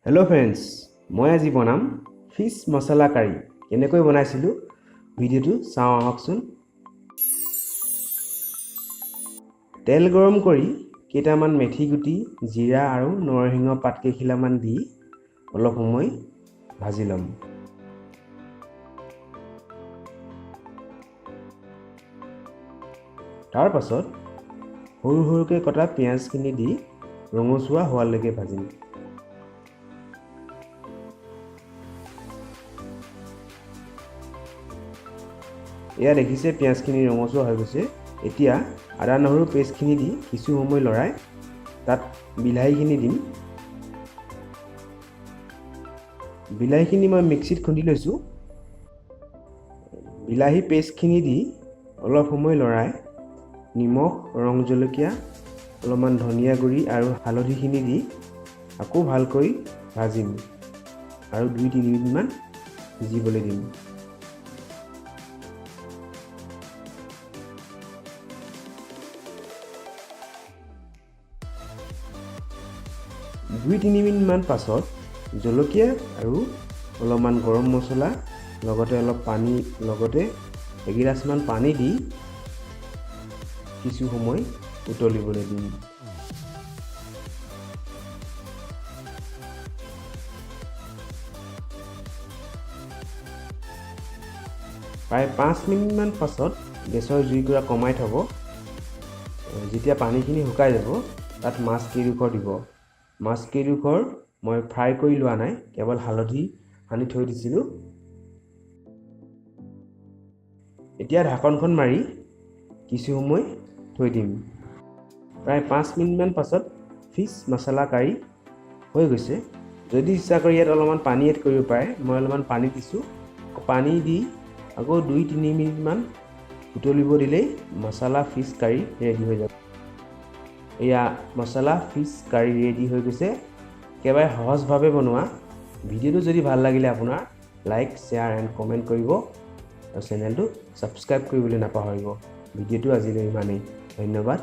hello friends मैं आज बनाम फिश मसाला करी केनेকৈ बनाइছিলো ভিডিওটো চাও আহকচোন তেল গৰম কৰি কেইটামান মেথি গুটি জিৰা আৰু নৰসিংহ পাত কেইখিলামান দি অলপ সময় ভাজি লম তাৰ পাছত সৰু সৰুকৈ কটা পিয়াজখিনি দি ৰঙচুৱা হোৱালৈকে ভাজিম এয়া দেখিছে পিয়াজখিনি ৰঙচুৱা হৈ গৈছে এতিয়া আদা নহৰু পেষ্টখিনি দি কিছু সময় লৰাই তাত বিলাহীখিনি দিম বিলাহীখিনি মই মিক্সিত খুন্দি লৈছো বিলাহী পেষ্টখিনি দি অলপ সময় লৰাই নিমখ ৰং জলকীয়া অলপমান ধনিয়া গুড়ি আৰু হালধিখিনি দি আকৌ ভালকৈ ভাজিম আৰু 2-3 মিনিটমান সিজিবলৈ দিম দুই 3 মিনিটমান পাছত জলকীয়া আৰু অলপমান গৰম মছলা লগতে অলপ পানী লগতে এগিলাচমান পানী দি কিছু সময় উতলিবলৈ দিম প্ৰায় 5 মিনিটমান পাছত গেছৰ জুইকুৰা কমাই থব যেতিয়া পানীখিনি শুকাই যাব তাত মাছ কেইডোখৰ দিব মাছ কেইডোখৰ মই ফ্ৰাই কৰি লোৱা নাই কেৱল হালধি সানি থৈ দিছিলোঁ এতিয়া ঢাকনখন মাৰি কিছু সময় থৈ দিম প্ৰায় 5 মিনিটমান পাছত ফিছ মছলা কাৰী হৈ গৈছে যদি ইচ্ছা কৰি ইয়াত অলপমান পানী এড কৰিব পাৰে মই অলপমান পানী দিছোঁ পানী দি আকৌ 2-3 মিনিটমান উতলিব দিলেই মছলা ফিছ কাৰী ৰেডি হৈ যাব এয়া মছলা ফিছ কাৰী ৰেডি হৈ গৈছে একেবাৰে সহজভাৱে বনোৱা ভিডিওটো যদি ভাল লাগিলে আপোনাৰ লাইক শ্বেয়াৰ এণ্ড কমেণ্ট কৰিব আৰু চেনেলটো ছাবস্ক্ৰাইব কৰিবলৈ নাপাহৰিব ভিডিওটো আজিলৈ ইমানেই ধন্যবাদ